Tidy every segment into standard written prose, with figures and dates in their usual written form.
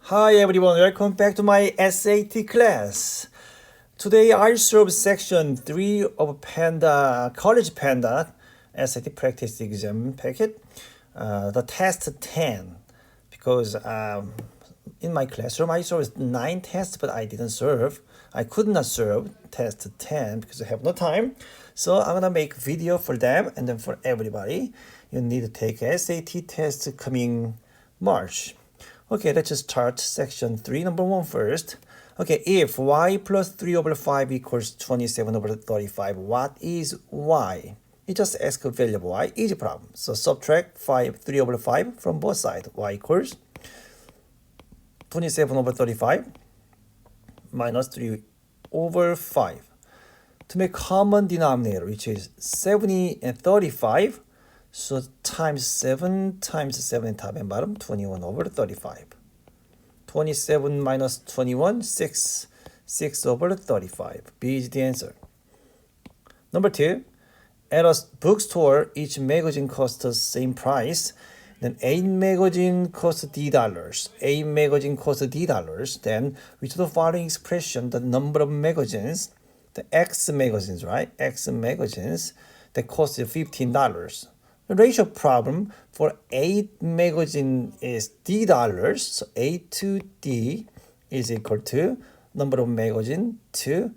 Hi everyone, welcome back to my SAT class. Today I serve section 3 of Panda, College Panda SAT practice exam packet, the test 10. Because in my classroom I served 9 tests, but I didn't serve. I could not serve test 10 because I have no time. So I'm gonna make video for them and then for everybody. You need to take SAT test coming March. Okay, let's just start section 3, number 1 first. Okay, if y plus 3 over 5 equals 27 over 35, what is y? You just ask a variable y, easy problem. So subtract 3 over 5 from both sides. Y equals 27 over 35 minus 3 over 5. To make common denominator, which is 70 and 35, so times 7 times 7 top and bottom, 21 over 35. 27 minus 21, 6. 6 over 35. B is the answer. Number 2, at a bookstore, each magazine costs the same price. Then 8 magazine costs $D. 8 magazine costs $D. Then which of the following expression, the number of magazines, the X magazines, right? X magazines that cost $15. The ratio problem for 8 magazine is $D, so A to D is equal to number of magazine to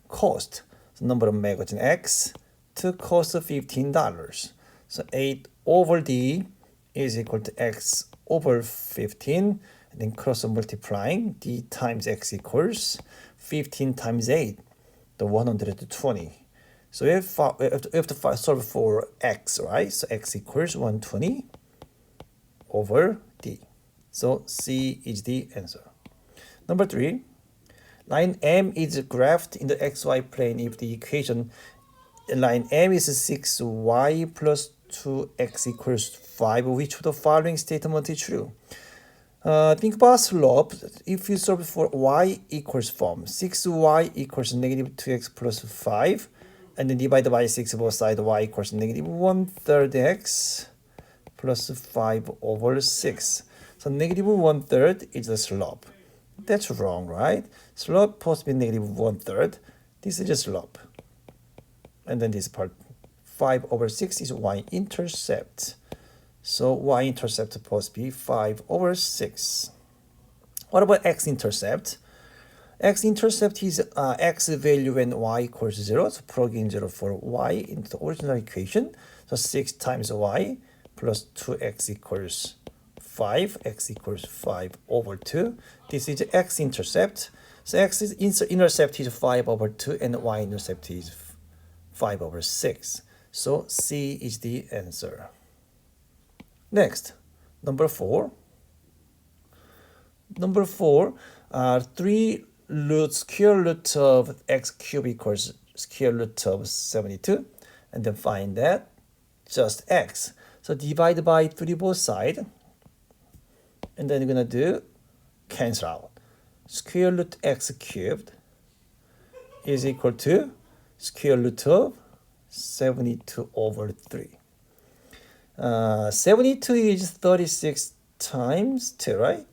cost. So number of magazine X to cost $15. So 8 over D is equal to X over 15, and then cross multiplying, D times X equals 15 times 8, the 120. So we have to solve for x, right? So x equals 120 over d. So C is the answer. Number 3, line M is graphed in the xy plane if the equation line M is 6y plus 2x equals 5. Which of the following statement is true? Think about slope. If you solve for y equals form, 6y equals negative 2x plus 5, and then divide by 6 both sides, y equals negative 1/3 x plus 5 over 6. So negative 1/3 is the slope. That's wrong, right? Slope supposed to be negative 1/3. This is just slope. And then this part, 5 over 6 is y-intercept. So y-intercept supposed to be 5 over 6. What about x-intercept? X-intercept is x value when y equals 0. So plug in 0 for y into the original equation. So 6 times y plus 2x equals 5. X equals 5 over 2. This is x-intercept. So x-intercept is 5 over 2 and y-intercept is 5 over 6. So C is the answer. Next, number 4. Number 4, 3 square root of x cubed equals square root of 72, and then find that just x. So divide by 3 both sides, and then you're gonna do cancel out. Square root x cubed is equal to square root of 72 over 3. 72 is 36 times 2, right?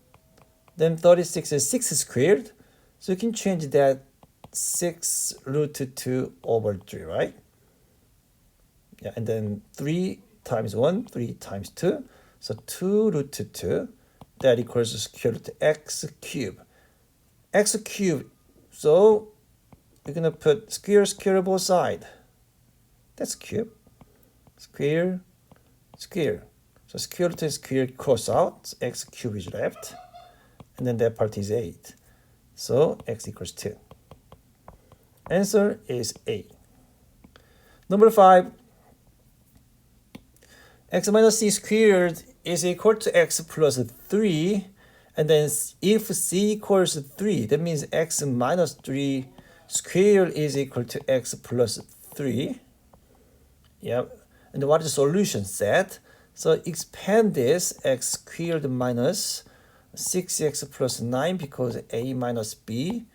Then 36 is 6 squared. So you can change that 6 root 2 over 3, right? Yeah, and then 3 times 1, 3 times 2. So 2 root 2, that equals square root x cubed. X cubed, so you're going to put square both sides. That's cube. Square. So square root and square cross out. So x cubed is left. And then that part is 8. So x equals 2. Answer is A. Number 5. X minus c squared is equal to x plus 3. And then if c equals 3, that means x minus 3 squared is equal to x plus 3. Yep. And what is the solution set? So expand this x squared minus 6x plus 9, because a minus b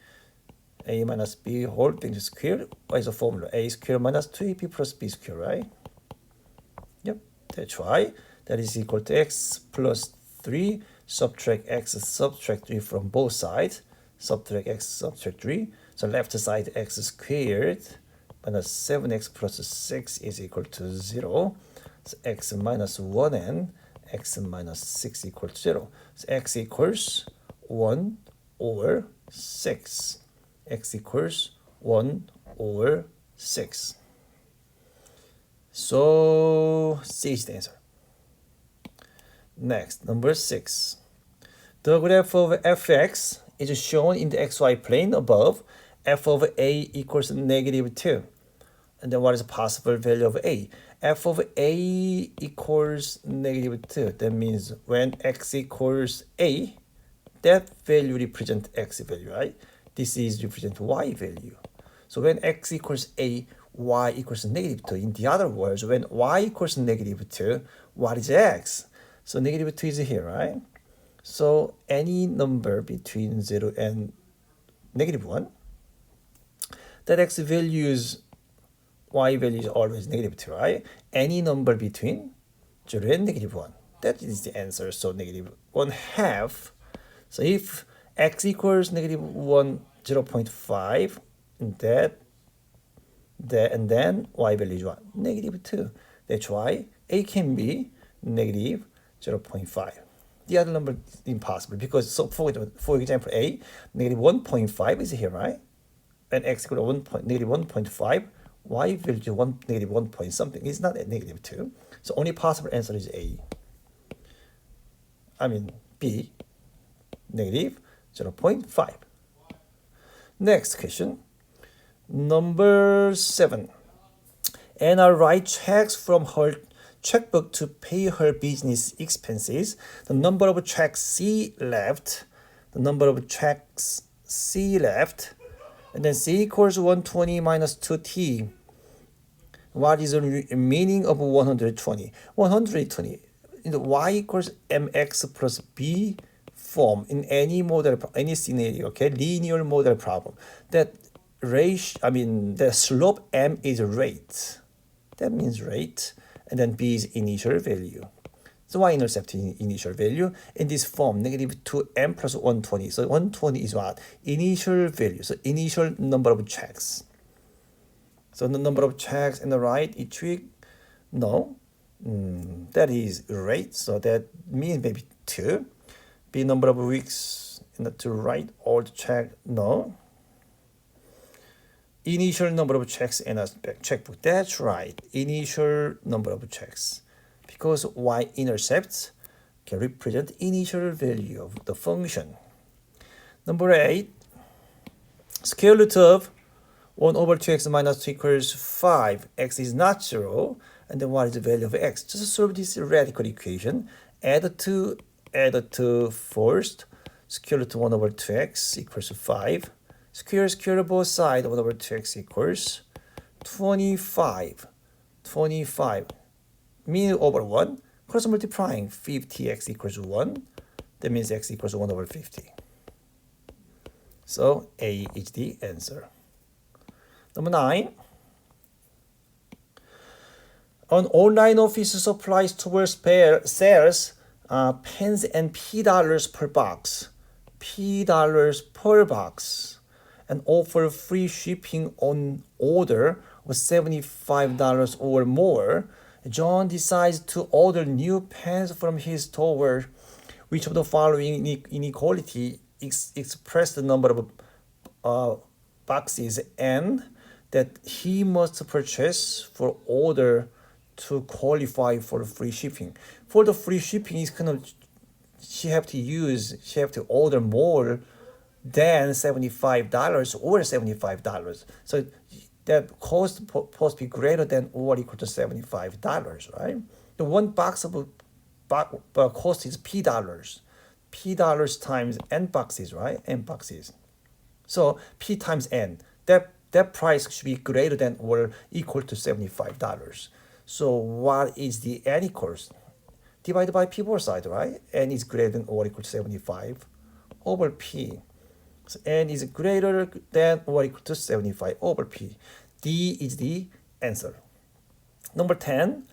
whole thing is squared. What is the formula? A squared minus 2ab plus b squared, right? Yep, that's why. That is equal to x plus 3 subtract x subtract 3 from both sides, subtract x subtract 3, so left side x squared minus 7x plus 6 is equal to 0, so x minus 1 and x minus 6 equal to 0, so x equals 1 over 6, x equals 1 over 6. So C is the answer. Next, number 6. The graph of fx is shown in the xy plane above. F of a equals negative 2. And then what is the possible value of a? F of a equals negative 2. That means when x equals a, that value represents x value, right? This is represent y value. So when x equals a, y equals negative 2. In the other words, when y equals negative 2, what is x? So negative 2 is here, right? So any number between 0 and negative 1, that x values, y value is always negative 2, right? Any number between 0 and negative 1. That is the answer. So negative 1/2. So if x equals negative 1, 0.5, and then y value is what? Negative 2. That's why a can be negative 0.5. The other number is impossible because, so for example, a, negative 1.5 is here, right? And x equal to negative 1.5, y value is negative 1 point something. It's not at negative 2. So only possible answer is A. B, negative 0.5. Next question. Number 7. Anna writes checks from her checkbook to pay her business expenses. The number of checks C left. The number of checks C left. And then C equals 120 minus 2t. What is the meaning of 120? 120. In the y equals mx plus b form in any model, any scenario, okay, linear model problem. That the slope m is rate. That means rate, and then b is initial value. So y-intercept is initial value in this form, negative 2m plus 120. So 120 is what? Initial value. So initial number of checks. So the number of checks in the right each week, no, that is rate. So that means maybe 2. B, number of weeks to write all the check, no. Initial number of checks in a checkbook. That's right, initial number of checks. Because y-intercepts can represent initial value of the function. Number 8, square root of 1 over 2x minus 2 equals 5. X is not 0. And then what is the value of x? Just solve this radical equation. Add 2 first. Square root of 1 over 2x equals 5. Square both sides. 1 over 2x equals 25. 25. Mean over 1. Cross multiplying 50x equals 1. That means x equals 1 over 50. So A is the answer. Number 9. On online office supplies stores sells pens and $P per box. $P per box. And offer free shipping on order of $75 or more. John decides to order new pens from his store. Which of the following inequality express the number of boxes and that he must purchase for order to qualify for free shipping? For the free shipping, is she have to order more than $75 or $75. So that cost supposed to be greater than or equal to $75, right? The one box of cost is $P. $P times n boxes, right? N boxes. So P times n. That price should be greater than or equal to $75. So what is the n equals? Divided by P both sides, right? N is greater than or equal to 75 over P. So n is greater than or equal to 75 over P. D is the answer. Number 10.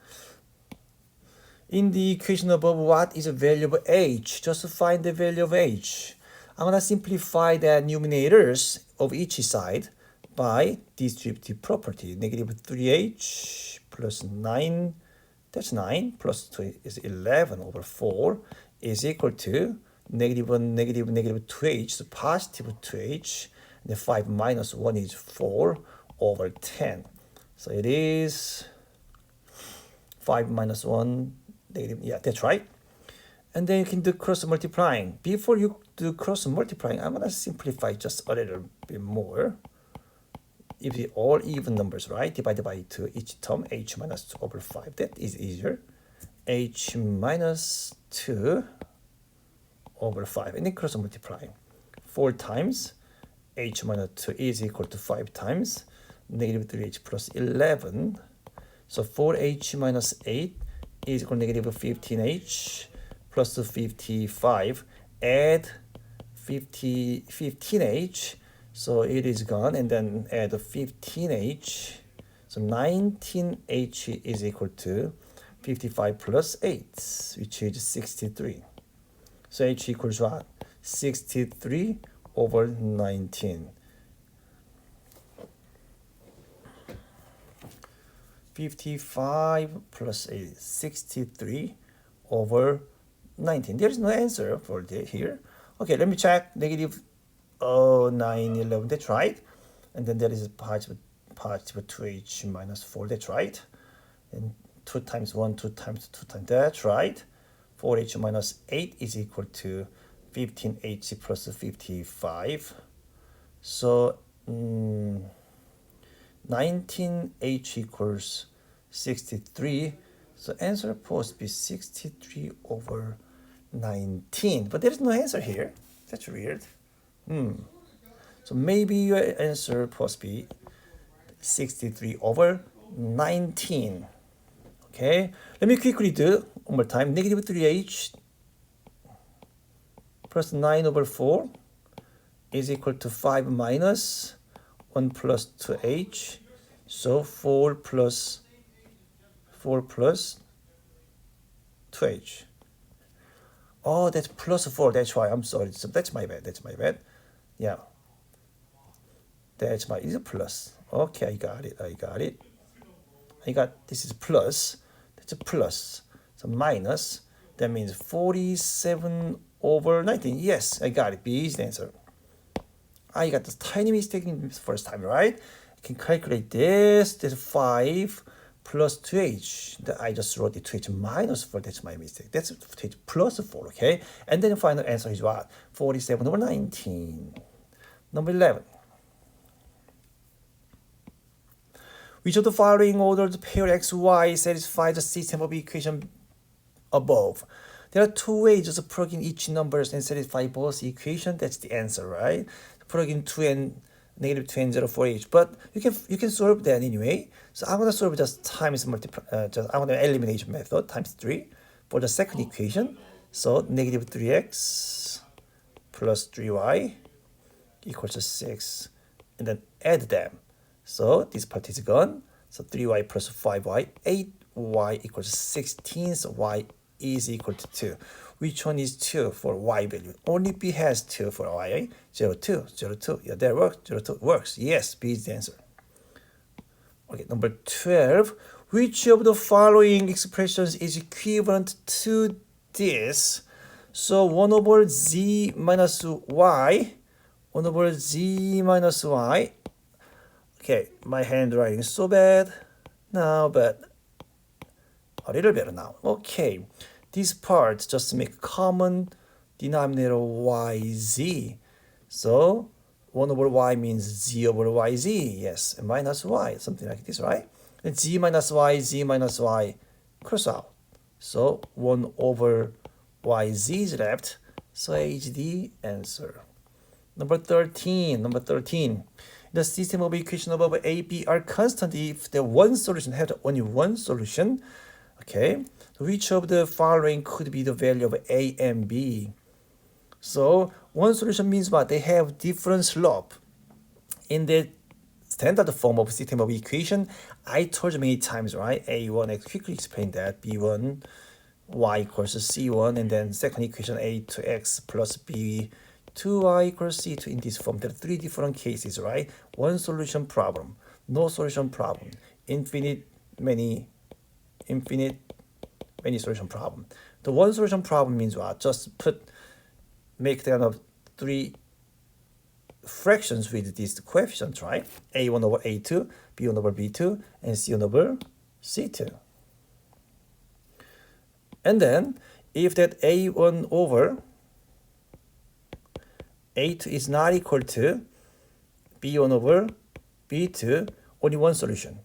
In the equation above, what is the value of h? Just find the value of h. I'm gonna simplify the numerators of each side by distributive property. Negative 3h plus 9, that's 9, plus 2 is 11 over 4 is equal to negative 1, negative 2h, so positive 2h, and then 5 minus 1 is 4 over 10. So it is 5 minus 1, negative, yeah, that's right. And then you can do cross multiplying. Before you do cross multiplying, I'm gonna simplify just a little bit more. If it's all even numbers, right? Divided by 2, each term, h minus 2 over 5. That is easier. H minus 2 over 5. And then cross multiplying. 4 times h minus 2 is equal to 5 times negative 3h plus 11. So 4h minus 8 is equal to negative 15h plus 55. Add 15h. So it is gone, and then add 15h. So 19h is equal to 55 plus 8, which is 63. So h equals what? 63 over 19. 55 plus 8, 63 over 19. There is no answer for the here. Okay, let me check. Negative 9, 11, that's right. And then there is a positive 2h minus 4, that's right. And 2 times 1, 2 times 2 times, that's right. 4h minus 8 is equal to 15h plus 55. So 19h equals 63. So answer supposed to be 63 over 19. But there is no answer here. That's weird. So maybe your answer supposed to be 63 over 19. Okay, let me quickly do one more time. Negative 3h plus 9 over 4 is equal to 5 minus 1 plus 2h. So 4 plus 2h. Oh, that's plus 4. That's why. I'm sorry. So that's my bad. That's my bad. Yeah. That's my, is a plus. Okay, I got it. This is plus. That's a plus. So minus. That means 47 over 19. Yes, I got it. B is the answer. I got this tiny mistake in the first time, right? I can calculate this. That's 5 plus 2h. I just wrote it 2h minus 4. That's my mistake. That's 2h plus 4, okay? And then the final answer is what? 47 over 19. Number 11. Which of the following ordered pair x, y satisfies the system of equation above? There are two ways to plug in each numbers and satisfy both equations. That's the answer, right? Plug in 2 and negative 2 and 0 for each. But you can solve that anyway. So I'm gonna solve just times multiply. I'm gonna elimination method times 3 for the second equation. So negative 3x plus 3y equals to 6, and then add them. So this part is gone. So 3y plus 5y, 8y equals 16. So y is equal to 2. Which one is 2 for y value? Only B has 2 for y. 0, 2, 0, 2. Yeah, that works. 0, 2 works. Yes, B is the answer. Okay, number 12. Which of the following expressions is equivalent to this? So 1 over z minus y. 1 over z minus y. Okay, my handwriting is so bad now, but a little better now. Okay, this part just make common denominator yz. So 1 over y means z over yz, yes, and minus y, something like this, right? And z minus y, cross out. So 1 over yz is left, so A is the answer. Number 13. The system of equation above A, B are constant if the one solution have only one solution. Okay, which of the following could be the value of A and B? So one solution means what? They have different slope. In the standard form of system of equation, I told you many times, right? A1, I quickly explained that. B1, y equals c1, and then second equation a2x plus b 2y equals c2 in this form. There are three different cases, right? One solution problem, no solution problem, infinite many solution problem. The one solution problem means what? Just make kind of three fractions with these coefficients, right? a1 over a2, b1 over b2, and c1 over c2. And then if that a1 over a2 is not equal to b1 over b2, only one solution.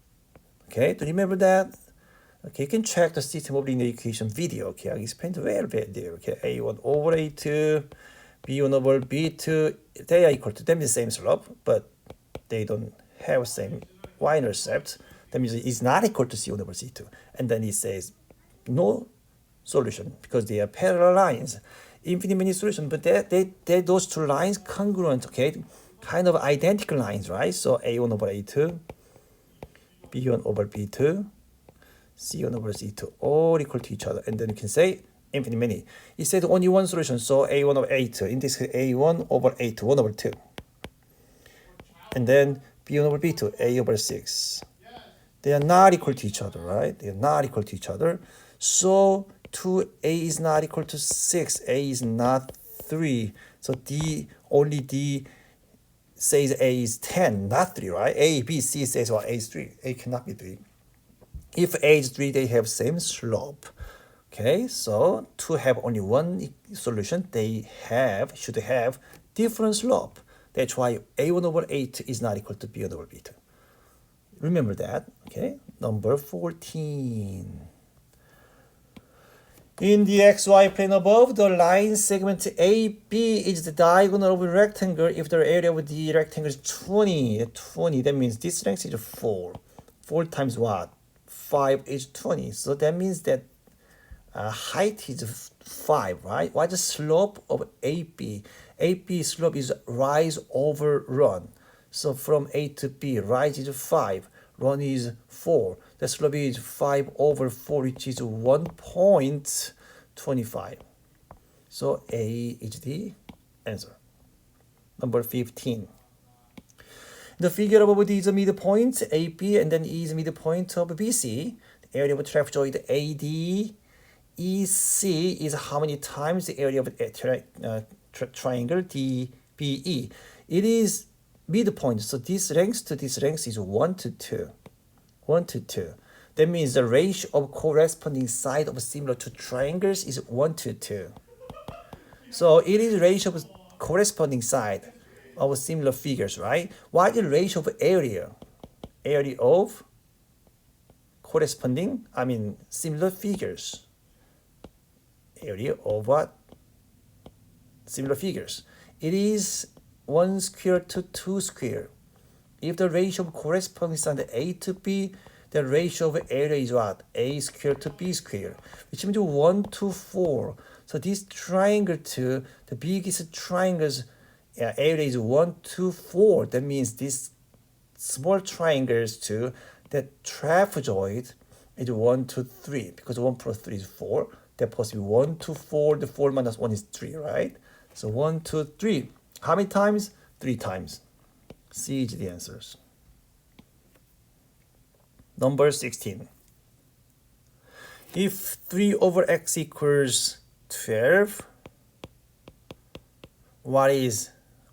Okay, to remember that, okay, you can check the system of linear equation video. Okay, I explained very there. Okay, a1 over a2, b1 over b2, they are equal to them, the same slope, but they don't have same y-intercept. That means it's not equal to c1 over c2. And then it says no solution because they are parallel lines. Infinite many solutions, but they those two lines congruent, okay, kind of identical lines, right? So a1 over a2, b1 over b2, c1 over c2, all equal to each other, and then you can say infinite many. It said only one solution, so a1 over a2. In this case, a1 over a2, 1 over 2, and then b1 over b2, a over 6. They are not equal to each other, right? They are not equal to each other. So 2a is not equal to 6. A is not 3. So only D says a is 10, not 3, right? A, B, C says, well, a is 3. A cannot be 3. If a is 3, they have same slope. Okay, so to have only one solution, they should have different slope. That's why a1 over a2 is not equal to b1 over b2. Remember that, okay? Number 14. In the xy plane above, the line segment AB is the diagonal of a rectangle if the area of the rectangle is 20. 20, that means this length is 4. 4 times what? 5 is 20. So that means that height is 5, right? What's the slope of AB? AB slope is rise over run. So from A to B, rise is 5, run is 4. The slope is 5 over 4, which is 1.25. So A is the answer. Number 15. The figure above is a midpoint, AB, and then E is a midpoint of BC. The area of a trapezoid AD, EC is how many times the area of a triangle DBE. It is midpoint, so this length to this length is 1 to 2. 1 to 2. That means the ratio of corresponding side of similar two triangles is 1 to 2. So it is ratio of corresponding side of similar figures, right? What is the ratio of area? Area of corresponding, similar figures. Area of what? Similar figures. It is 1 square to 2 square. If the ratio of corresponding side A to B, the ratio of area is what? A squared to B squared, which means 1 to 4. So this triangle to the biggest triangle's area is 1 to 4. That means this small triangles to the trapezoid is 1 to 3, because 1 plus 3 is 4. That possibly 1 to 4, the 4 minus 1 is 3, right? So 1 to 3. How many times? 3 times. C is the answers. Number 16. If 3 over x equals 12, what is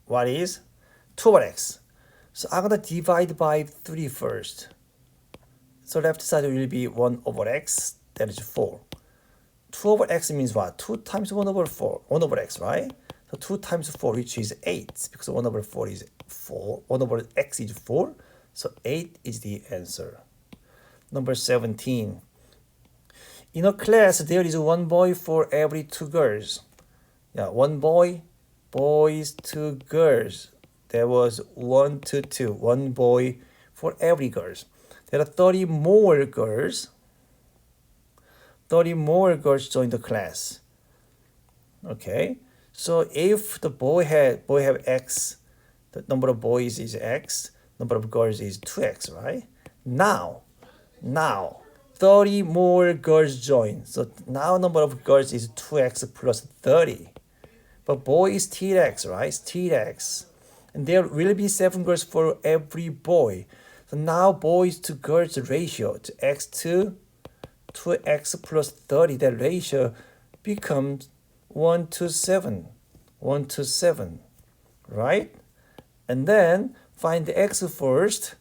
2 over x? So I'm going to divide by 3 first. So left side will be 1 over x, that is 4. 2 over x means what? 2 times 1 over 4, 1 over x, right? So 2 times 4, which is 8, because 1 over 4 is 4, 1 over x is 4, so 8 is the answer. Number 17. In a class, there is 1 boy for every 2 girls. Yeah, 1 boy, boys, 2 girls. There was 1 to 2, 1 boy for every girls. There are 30 more girls. 30 more girls join the class. Okay, so if the boy have x, the number of boys is x, number of girls is 2x, right? Now, 30 more girls join. So now number of girls is 2x plus 30. But boy is still x, right? Still x. And there will be 7 girls for every boy. So now boys to girls ratio to x to x plus 30. That ratio becomes 1 to 7. 1 to 7, right? And then find the x first,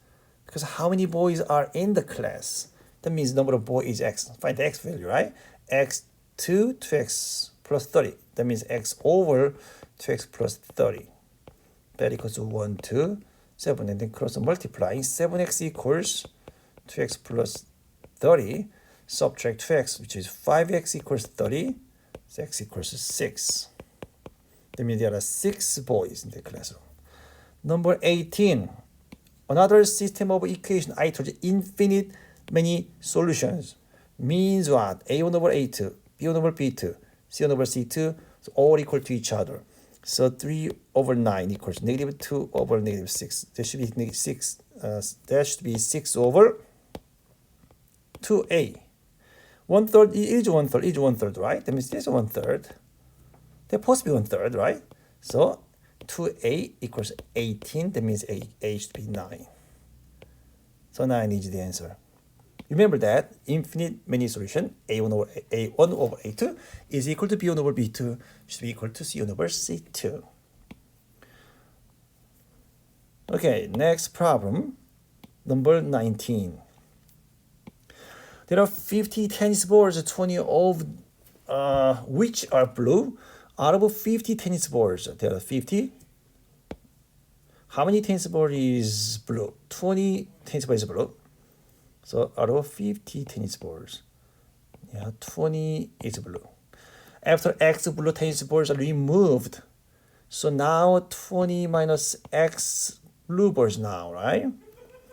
because how many boys are in the class? That means number of boys is x. Find the x value, right? x2 to x plus 30. That means x over 2x plus 30. That equals to 1 to 7. And then cross multiplying. 7x equals 2x plus 30. Subtract 2x, which is 5x equals 30. So x equals 6. That means there are 6 boys in the classroom. Number 18. Another system of equation. I told you infinite many solutions. Means what? A1 over A2, B1 over B2, C1 over C2, so all equal to each other. So 3 over 9 equals negative 2 over negative 6. There should be negative 6. There should be 6 over 2A. 1/3 is 1/3 is 1/3, right? That means this is 1/3. They're supposed to be 1/3, right? So 2A equals 18. That means A should be 9. So 9 is the answer. Remember that infinite many solution A1 over A2 is equal to B1 over B2 should be equal to C1 over C2. Okay, next problem, number 19. There are 50 tennis balls, 20 of which are blue. Out of 50 tennis balls, there are 50. How many tennis balls is blue? 20 tennis balls is blue. So out of 50 tennis balls, 20 is blue. After x blue tennis balls are removed, so now 20 minus x blue balls now, right?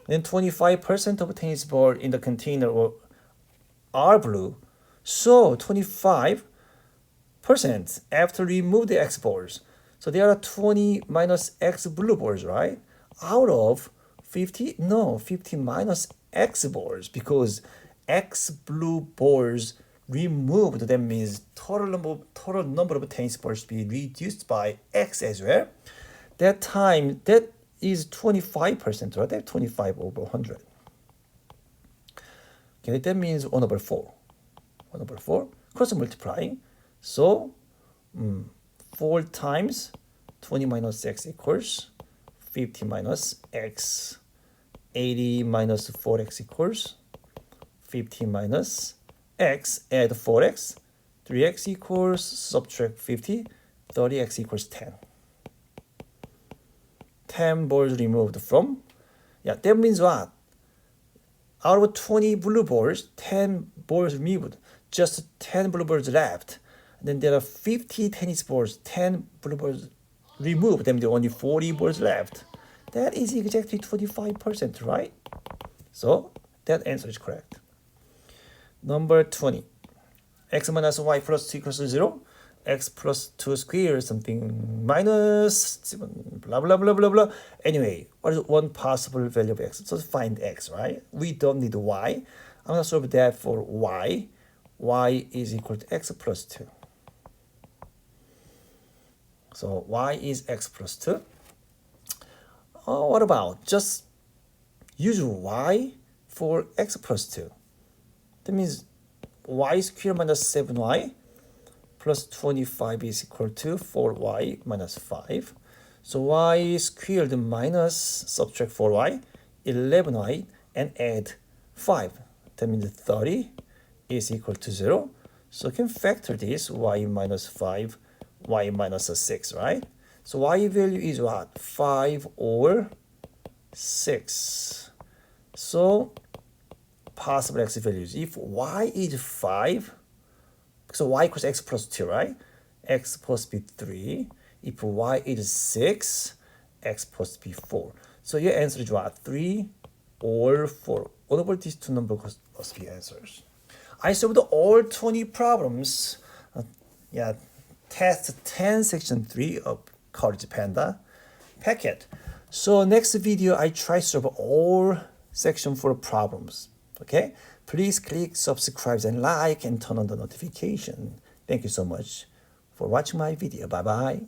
Then 25% of tennis ball in the container are blue. So 25% after remove the x balls. So there are 20 minus x blue balls, right? Out of 50? No, 50 minus x balls, because x blue balls removed. That means total number of tennis balls be reduced by x as well. That time, that is 25%, right? That's 25 over 100. Okay, that means 1 over 4. 1 over 4, cross multiplying. So 4 times 20 minus x equals 50 minus x. 80 minus 4x equals 50 minus x, add 4x, 3x equals, subtract 50, 30x equals 10. 10 balls removed from, that means what? Out of 20 blue balls, 10 balls removed, just 10 blue balls left. And then there are 50 tennis balls, 10 blue balls removed, then there are only 40 balls left. That is exactly 25%, right? So that answer is correct. Number 20. X minus y plus 2 equals 0. X plus 2 squared something minus blah blah blah blah blah. Anyway, what is one possible value of x? So find x, right? We don't need y. I'm gonna solve that for y. Y is equal to x plus 2. So y is x plus 2. What about just use y for x plus 2? That means y squared minus 7y plus 25 is equal to 4y minus 5. So y squared minus subtract 4y, 11y, and add 5. That means 30 is equal to 0. So you can factor this, y minus 5, y minus 6, right? So y value is what? 5 over 6. So possible x values. If y is 5, so y equals x plus 2, right? X plus b 3. If y is 6, x plus b 4. So your answer is what? 3 or 4. What about these two numbers must be answers? I solved all 20 problems. Test 10, section 3 of College Panda packet. So next video, I try to solve all section 4 problems. Okay? Please click subscribe and like and turn on the notification. Thank you so much for watching my video. Bye bye.